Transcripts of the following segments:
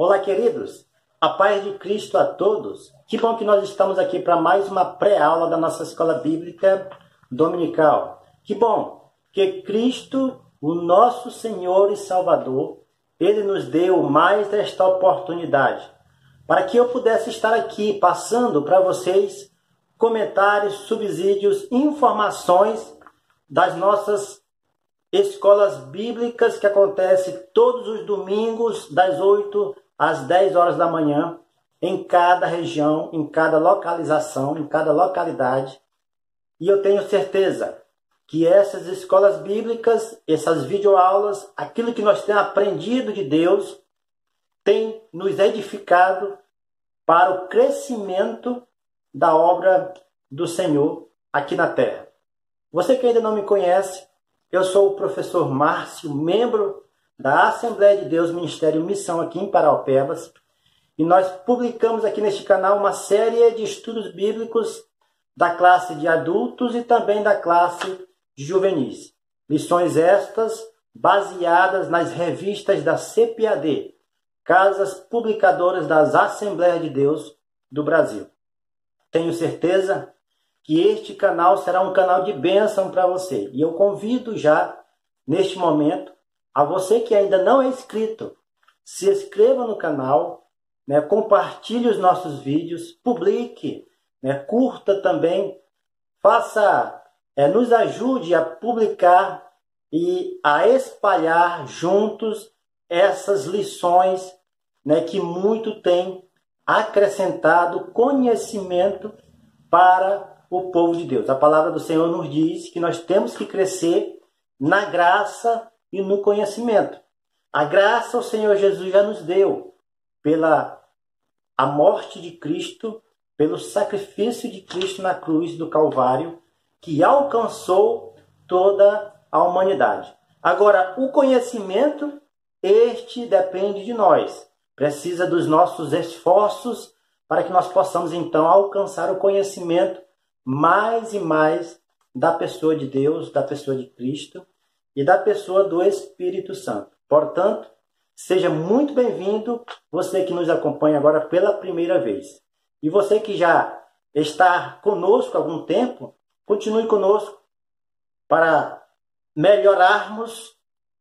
Olá, queridos. A paz de Cristo a todos. Que bom que nós estamos aqui para mais uma pré-aula da nossa escola bíblica dominical. Que bom que Cristo, o nosso Senhor e Salvador, Ele nos deu mais esta oportunidade para que eu pudesse estar aqui passando para vocês comentários, subsídios, informações das nossas escolas bíblicas que acontecem todos os domingos das 8 às 10 horas da manhã, em cada região, em cada localização, em cada localidade. E eu tenho certeza que essas escolas bíblicas, essas videoaulas, aquilo que nós temos aprendido de Deus, tem nos edificado para o crescimento da obra do Senhor aqui na terra. Você que ainda não me conhece, eu sou o professor Márcio, membro da Assembleia de Deus Ministério Missão aqui em Paraupebas, e nós publicamos aqui neste canal uma série de estudos bíblicos da classe de adultos e também da classe de juvenis. Lições estas baseadas nas revistas da CPAD, Casas Publicadoras das Assembleias de Deus do Brasil. Tenho certeza que este canal será um canal de bênção para você. E eu convido já, neste momento, a você que ainda não é inscrito, se inscreva no canal, compartilhe os nossos vídeos, publique, curta também, nos ajude a publicar e a espalhar juntos essas lições que muito tem acrescentado conhecimento para o povo de Deus. A palavra do Senhor nos diz que nós temos que crescer na graça e no conhecimento. A graça o Senhor Jesus já nos deu pela a morte de Cristo, pelo sacrifício de Cristo na cruz do Calvário, que alcançou toda a humanidade. Agora, o conhecimento, este depende de nós. Precisa dos nossos esforços para que nós possamos, então, alcançar o conhecimento mais e mais da pessoa de Deus, da pessoa de Cristo e da pessoa do Espírito Santo. Portanto, seja muito bem-vindo, você que nos acompanha agora pela primeira vez. E você que já está conosco há algum tempo, continue conosco para melhorarmos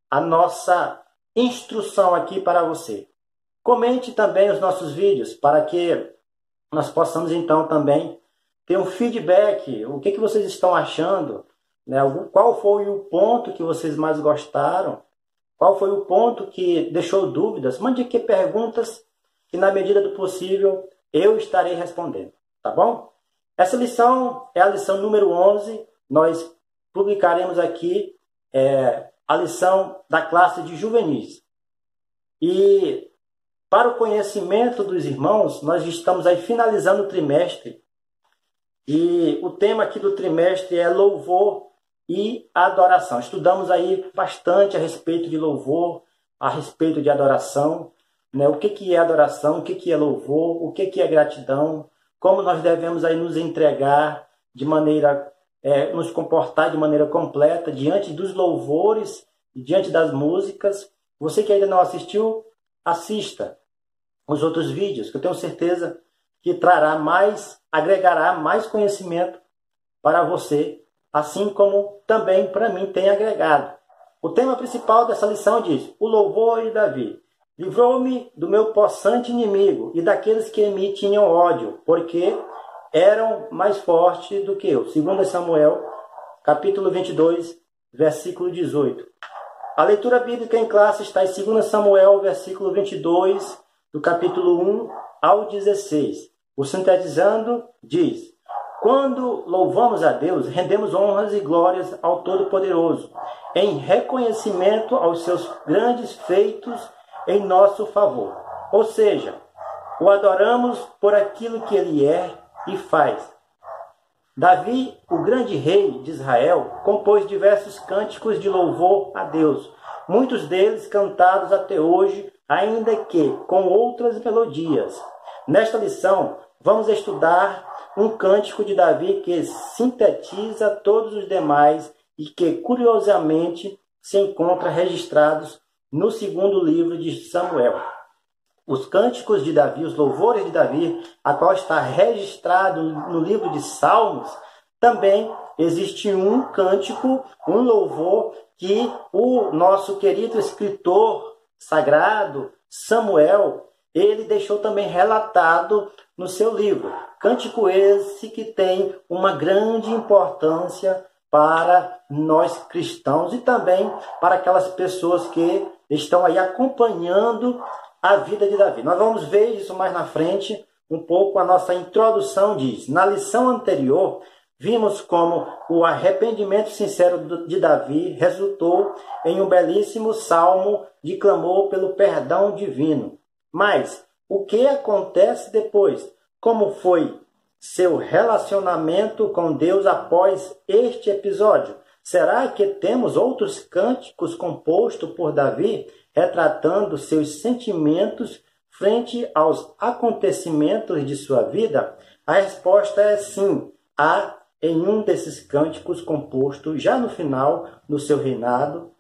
a nossa instrução aqui para você. Comente também os nossos vídeos para que nós possamos então também ter um feedback. O que vocês estão achando? Qual foi o ponto que vocês mais gostaram? Qual foi o ponto que deixou dúvidas? Mande aqui perguntas que, na medida do possível, eu estarei respondendo. Tá bom? Essa lição é a lição número 11. Nós publicaremos aqui a lição da classe de juvenis. E para o conhecimento dos irmãos, nós estamos aí finalizando o trimestre. E o tema aqui do trimestre é louvor e adoração. Estudamos aí bastante a respeito de louvor, a respeito de adoração, o que é adoração, o que é louvor, o que é gratidão, como nós devemos aí nos entregar de maneira, nos comportar de maneira completa diante dos louvores e diante das músicas. Você que ainda não assistiu, assista os outros vídeos, que eu tenho certeza que agregará mais conhecimento para você, assim como também para mim tem agregado. O tema principal dessa lição diz: o louvor de Davi. Livrou-me do meu possante inimigo e daqueles que em mim tinham ódio, porque eram mais fortes do que eu. 2 Samuel, capítulo 22, versículo 18. A leitura bíblica em classe está em 2 Samuel, versículo 22, do capítulo 1 ao 16. O sintetizando diz: quando louvamos a Deus, rendemos honras e glórias ao Todo-Poderoso, em reconhecimento aos seus grandes feitos em nosso favor. Ou seja, o adoramos por aquilo que ele é e faz. Davi, o grande rei de Israel, compôs diversos cânticos de louvor a Deus, muitos deles cantados até hoje, ainda que com outras melodias. Nesta lição, vamos estudar um cântico de Davi que sintetiza todos os demais e que, curiosamente, se encontra registrados no segundo livro de Samuel. os cânticos de Davi, os louvores de Davi, a qual está registrado no livro de Salmos, também existe um cântico, um louvor que o nosso querido escritor sagrado, Samuel, ele deixou também relatado no seu livro. Cântico esse que tem uma grande importância para nós cristãos e também para aquelas pessoas que estão aí acompanhando a vida de Davi. Nós vamos ver isso mais na frente, um pouco a nossa introdução diz. Na lição anterior, vimos como o arrependimento sincero de Davi resultou em um belíssimo salmo de clamor pelo perdão divino. Mas o que acontece depois? Como foi seu relacionamento com Deus após este episódio? Será que temos outros cânticos compostos por Davi retratando seus sentimentos frente aos acontecimentos de sua vida? A resposta é sim. Há em um desses cânticos compostos, já no final do seu reinado,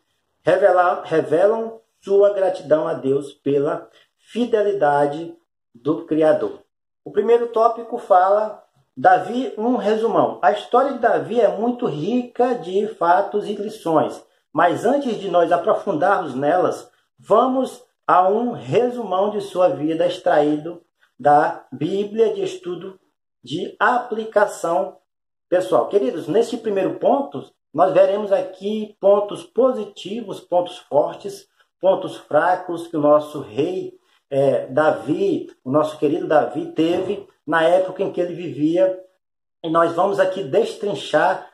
revelam sua gratidão a Deus pela fidelidade do Criador. O primeiro tópico fala Davi, um resumão. A história de Davi é muito rica de fatos e lições, mas antes de nós aprofundarmos nelas, vamos a um resumão de sua vida extraído da Bíblia de estudo de aplicação pessoal. Queridos, neste primeiro ponto, nós veremos aqui pontos positivos, pontos fortes, pontos fracos que o nosso rei Davi, o nosso querido Davi, teve na época em que ele vivia. E nós vamos aqui destrinchar,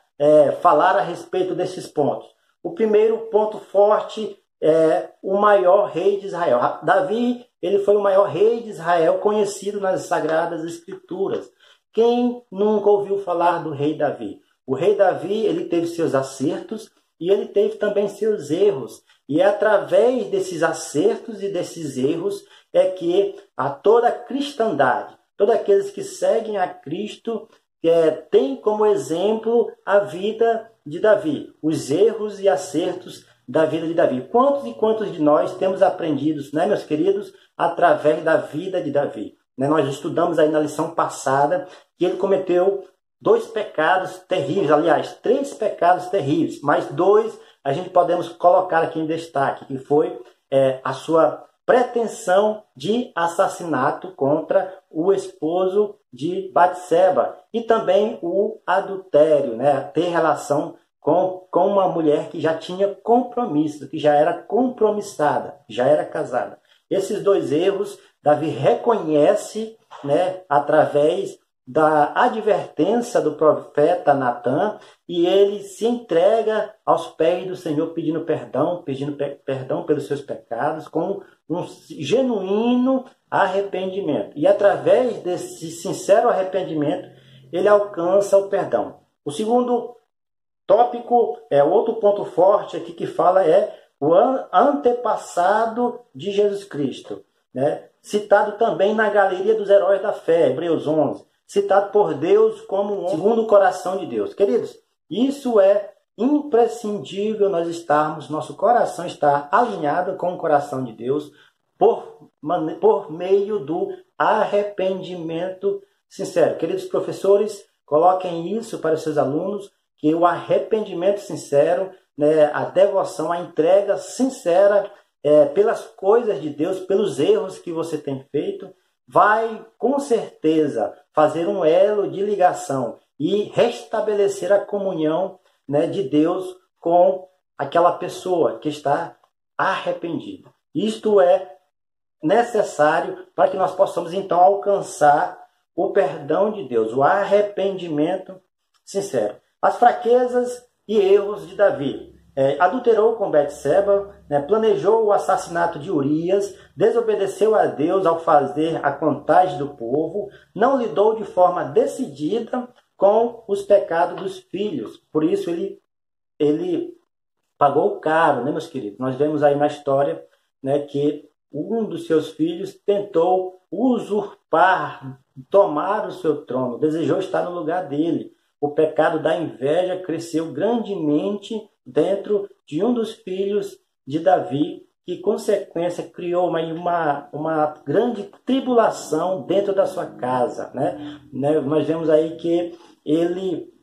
falar a respeito desses pontos. O primeiro ponto forte é o maior rei de Israel. Davi, ele foi o maior rei de Israel conhecido nas Sagradas Escrituras. Quem nunca ouviu falar do rei Davi? O rei Davi, ele teve seus acertos e ele teve também seus erros. E é através desses acertos e desses erros é que a toda a cristandade, todos aqueles que seguem a Cristo, tem como exemplo a vida de Davi, os erros e acertos da vida de Davi. Quantos e quantos de nós temos aprendido, né, meus queridos, através da vida de Davi? Nós estudamos aí na lição passada que ele cometeu 2 pecados terríveis, aliás, 3 pecados terríveis, mas 2 a gente podemos colocar aqui em destaque, que foi a sua pretensão de assassinato contra o esposo de Batseba e também o adultério, né? Ter relação com uma mulher que já tinha compromisso, que já era compromissada, já era casada. Esses 2 erros, Davi reconhece, né, através da advertência do profeta Natã, e ele se entrega aos pés do Senhor pedindo perdão pelos seus pecados, com um genuíno arrependimento. E através desse sincero arrependimento, ele alcança o perdão. O segundo tópico, outro ponto forte aqui que fala o antepassado de Jesus Cristo, né? Citado também na galeria dos heróis da fé, Hebreus 11, citado por Deus como um segundo o coração de Deus. Queridos, isso é imprescindível nós estarmos, nosso coração estar alinhado com o coração de Deus por meio do arrependimento sincero. Queridos professores, coloquem isso para os seus alunos, que o arrependimento sincero, né, a devoção, a entrega sincera pelas coisas de Deus, pelos erros que você tem feito, vai com certeza fazer um elo de ligação e restabelecer a comunhão, né, de Deus com aquela pessoa que está arrependida. Isto é necessário para que nós possamos então alcançar o perdão de Deus, o arrependimento sincero. As fraquezas e erros de Davi. Adulterou com Betseba, né, planejou o assassinato de Urias, desobedeceu a Deus ao fazer a contagem do povo, não lidou de forma decidida com os pecados dos filhos. Por isso ele pagou caro, né, meus queridos? Nós vemos aí na história, né, que um dos seus filhos tentou usurpar, tomar o seu trono, desejou estar no lugar dele. O pecado da inveja cresceu grandemente dentro de um dos filhos de Davi, que consequência criou uma grande tribulação dentro da sua casa, né? Nós vemos aí que ele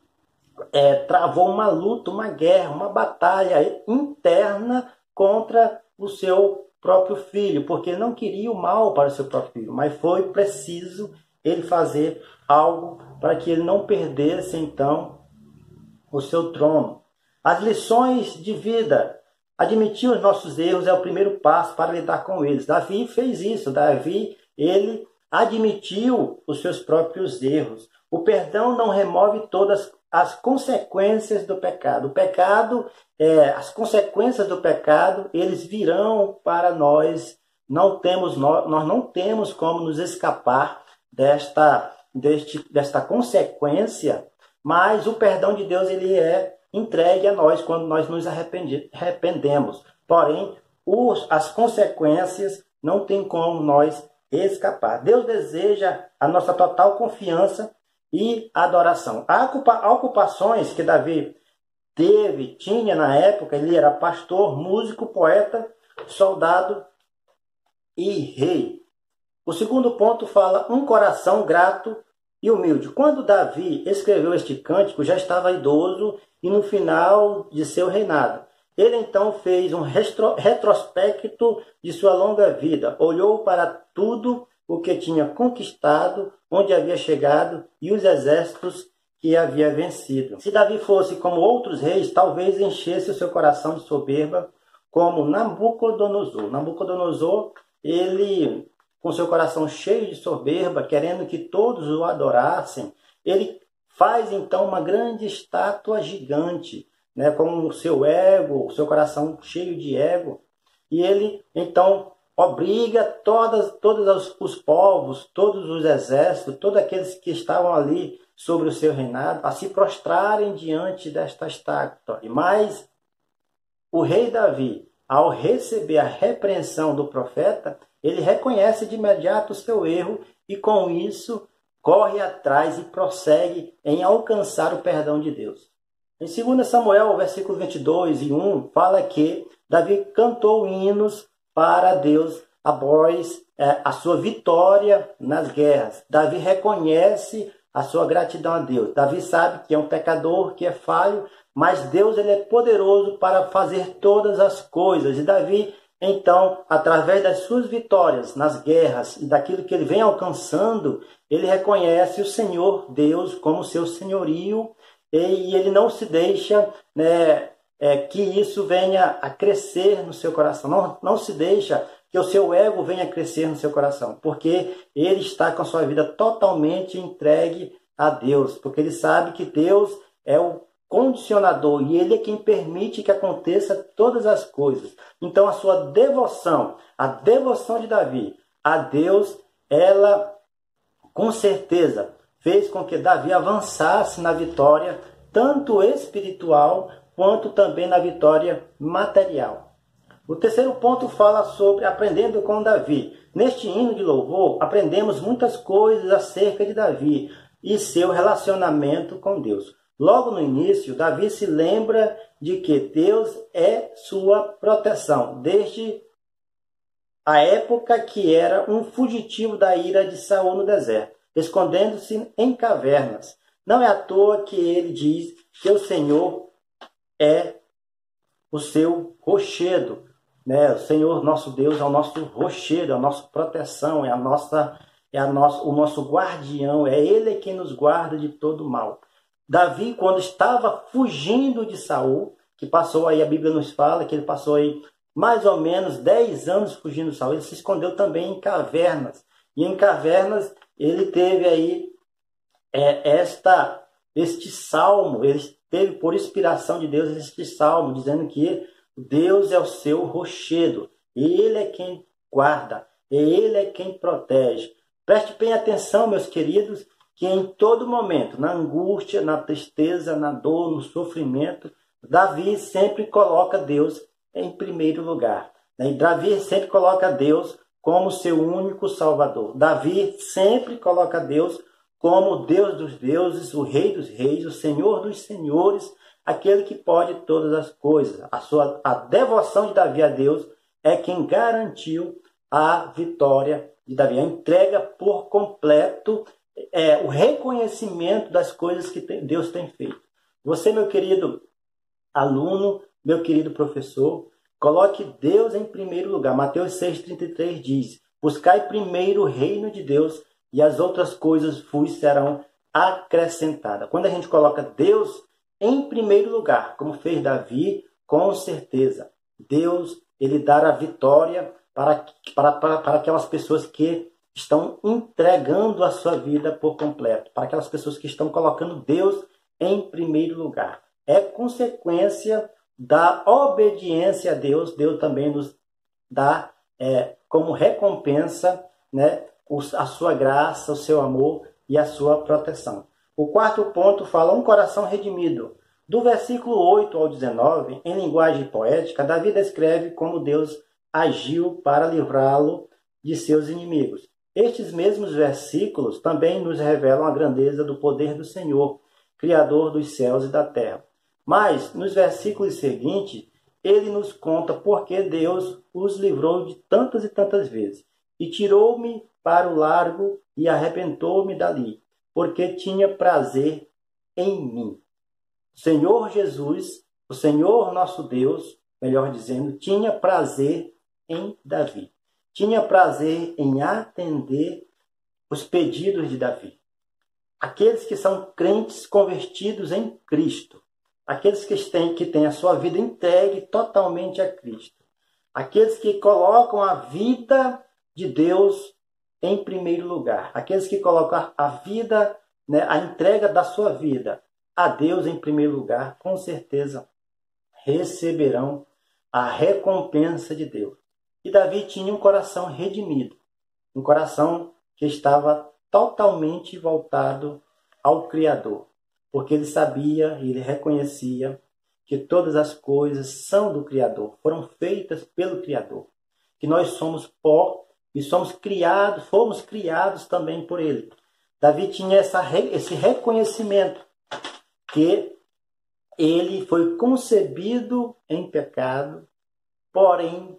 travou uma luta, uma guerra, uma batalha interna contra o seu próprio filho, porque ele não queria o mal para o seu próprio filho, mas foi preciso ele fazer algo para que ele não perdesse então o seu trono. As lições de vida. Admitir os nossos erros é o primeiro passo para lidar com eles. Davi fez isso. Davi, ele admitiu os seus próprios erros. O perdão não remove todas as consequências do pecado. O pecado, as consequências do pecado, eles virão para nós. Nós não temos como nos escapar desta consequência, mas o perdão de Deus ele é entregue a nós quando nós nos arrependemos. Porém, as consequências não tem como nós escapar. Deus deseja a nossa total confiança e adoração. Há ocupações que Davi tinha na época. Ele era pastor, músico, poeta, soldado e rei. O segundo ponto fala um coração grato e humilde. Quando Davi escreveu este cântico, já estava idoso e no final de seu reinado. Ele então fez um retrospecto de sua longa vida, olhou para tudo o que tinha conquistado, onde havia chegado e os exércitos que havia vencido. Se Davi fosse como outros reis, talvez enchesse o seu coração de soberba, como Nabucodonosor. Nabucodonosor, ele, com seu coração cheio de soberba, querendo que todos o adorassem, ele faz então uma grande estátua gigante, né, com o seu ego, o seu coração cheio de ego, e ele então obriga todos os povos, todos os exércitos, todos aqueles que estavam ali sobre o seu reinado, a se prostrarem diante desta estátua. Mas o rei Davi, ao receber a repreensão do profeta, ele reconhece de imediato o seu erro e com isso corre atrás e prossegue em alcançar o perdão de Deus. Em 2 Samuel, versículo 22 e 1, fala que Davi cantou hinos para Deus após a sua vitória nas guerras. Davi reconhece a sua gratidão a Deus. Davi sabe que é um pecador, que é falho, mas Deus ele é poderoso para fazer todas as coisas. E Davi, então, através das suas vitórias nas guerras e daquilo que ele vem alcançando, ele reconhece o Senhor Deus como seu senhorio e ele não se deixa, né, que isso venha a crescer no seu coração. Não se deixa que o seu ego venha a crescer no seu coração, porque ele está com a sua vida totalmente entregue a Deus, porque ele sabe que Deus é o condicionador e ele é quem permite que aconteça todas as coisas. Então a sua devoção, a devoção de Davi a Deus, ela com certeza fez com que Davi avançasse na vitória, tanto espiritual quanto também na vitória material. O terceiro ponto fala sobre aprendendo com Davi. Neste hino de louvor, aprendemos muitas coisas acerca de Davi e seu relacionamento com Deus. Logo no início, Davi se lembra de que Deus é sua proteção, desde a época que era um fugitivo da ira de Saul no deserto, escondendo-se em cavernas. Não é à toa que ele diz que o Senhor é o seu rochedo, né? O Senhor, nosso Deus, é o nosso rochedo, é a nossa proteção, é o nosso guardião, é Ele quem nos guarda de todo mal. Davi, quando estava fugindo de Saul, que passou aí, a Bíblia nos fala que ele passou aí mais ou menos 10 anos fugindo de Saul, ele se escondeu também em cavernas. E em cavernas ele teve aí este salmo, ele teve por inspiração de Deus este salmo, dizendo que Deus é o seu rochedo, Ele é quem guarda, Ele é quem protege. Preste bem atenção, meus queridos, que em todo momento, na angústia, na tristeza, na dor, no sofrimento, Davi sempre coloca Deus em primeiro lugar. E Davi sempre coloca Deus como seu único Salvador. Davi sempre coloca Deus como o Deus dos deuses, o Rei dos reis, o Senhor dos senhores, aquele que pode todas as coisas. A devoção de Davi a Deus é quem garantiu a vitória de Davi. A entrega por completo, o reconhecimento das coisas que Deus tem feito. Você, meu querido aluno, meu querido professor, coloque Deus em primeiro lugar. Mateus 6,33 diz: buscai primeiro o reino de Deus e as outras coisas vos serão acrescentadas. Quando a gente coloca Deus em primeiro lugar, como fez Davi, com certeza, Deus ele dará a vitória para aquelas pessoas que estão entregando a sua vida por completo, para aquelas pessoas que estão colocando Deus em primeiro lugar. É consequência da obediência a Deus. Deus também nos dá como recompensa, né, a sua graça, o seu amor e a sua proteção. O quarto ponto fala um coração redimido. Do versículo 8 ao 19, em linguagem poética, Davi descreve como Deus agiu para livrá-lo de seus inimigos. Estes mesmos versículos também nos revelam a grandeza do poder do Senhor, Criador dos céus e da terra. Mas, nos versículos seguintes, ele nos conta por que Deus os livrou de tantas e tantas vezes. E tirou-me para o largo e arrebentou-me dali, porque tinha prazer em mim. O Senhor Jesus, o Senhor nosso Deus, melhor dizendo, tinha prazer em Davi. Tinha prazer em atender os pedidos de Davi. Aqueles que são crentes convertidos em Cristo. Aqueles que têm a sua vida entregue totalmente a Cristo. Aqueles que colocam a vida de Deus em primeiro lugar. Aqueles que colocam a vida, né, a entrega da sua vida a Deus em primeiro lugar, com certeza receberão a recompensa de Deus. E Davi tinha um coração redimido, um coração que estava totalmente voltado ao Criador, porque ele sabia e ele reconhecia que todas as coisas são do Criador, foram feitas pelo Criador, que nós somos pó e fomos criados também por ele. Davi tinha esse reconhecimento que ele foi concebido em pecado, porém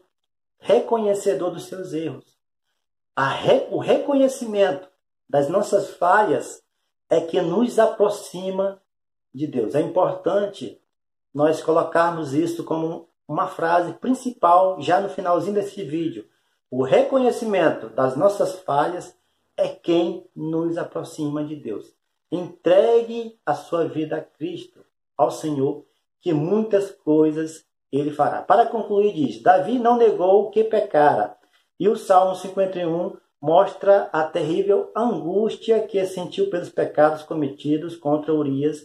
reconhecedor dos seus erros. O reconhecimento das nossas falhas é que nos aproxima de Deus. É importante nós colocarmos isso como uma frase principal já no finalzinho desse vídeo. O reconhecimento das nossas falhas é quem nos aproxima de Deus. Entregue a sua vida a Cristo, ao Senhor, que muitas coisas ele fará. Para concluir, diz: Davi não negou que pecara. E o Salmo 51 mostra a terrível angústia que sentiu pelos pecados cometidos contra Urias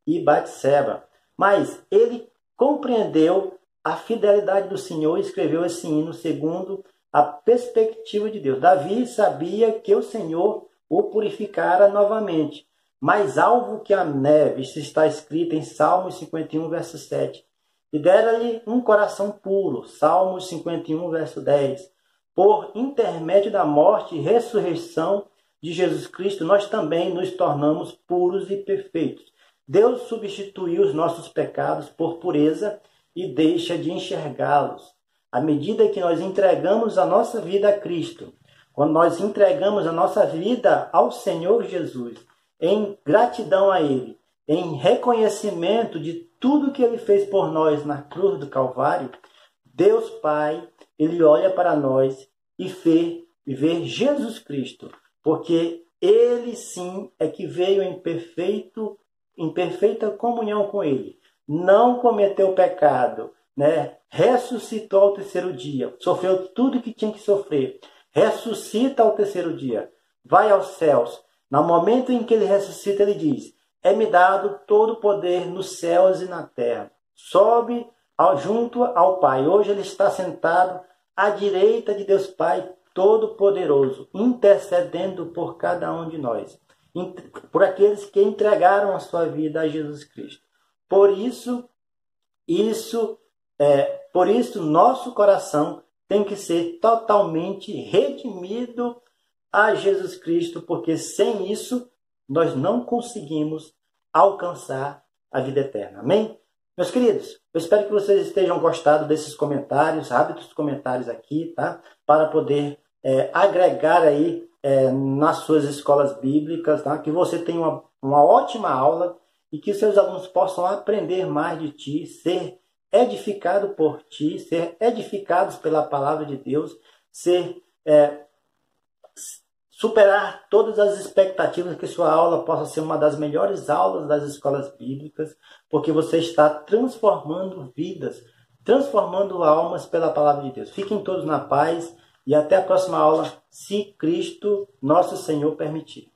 e Batseba. Mas ele compreendeu a fidelidade do Senhor e escreveu esse hino segundo a perspectiva de Deus. Davi sabia que o Senhor o purificara novamente, mais alvo que a neve, isso está escrito em Salmos 51, verso 7. E dera-lhe um coração puro, Salmos 51, verso 10. Por intermédio da morte e ressurreição de Jesus Cristo, nós também nos tornamos puros e perfeitos. Deus substituiu os nossos pecados por pureza e deixa de enxergá-los. À medida que nós entregamos a nossa vida a Cristo, quando nós entregamos a nossa vida ao Senhor Jesus, em gratidão a Ele, em reconhecimento de tudo que Ele fez por nós na cruz do Calvário, Deus Pai, Ele olha para nós e vê Jesus Cristo, porque Ele sim é que veio em perfeita comunhão com Ele, não cometeu pecado, né? Ressuscitou ao terceiro dia, sofreu tudo que tinha que sofrer, ressuscita ao terceiro dia, vai aos céus. No momento em que ele ressuscita, ele diz: é-me dado todo o poder nos céus e na terra. Sobe junto ao Pai. Hoje ele está sentado à direita de Deus Pai Todo-Poderoso, intercedendo por cada um de nós, por aqueles que entregaram a sua vida a Jesus Cristo. Por isso nosso coração tem que ser totalmente redimido a Jesus Cristo, porque sem isso nós não conseguimos alcançar a vida eterna. Amém? Meus queridos, eu espero que vocês estejam gostado desses comentários, hábitos comentários aqui, tá? Para poder agregar aí nas suas escolas bíblicas, tá? Que você tenha uma ótima aula e que seus alunos possam aprender mais de ti, ser edificado por ti, ser edificados pela palavra de Deus, superar todas as expectativas, que sua aula possa ser uma das melhores aulas das escolas bíblicas, porque você está transformando vidas, transformando almas pela palavra de Deus. Fiquem todos na paz e até a próxima aula, se Cristo, nosso Senhor, permitir.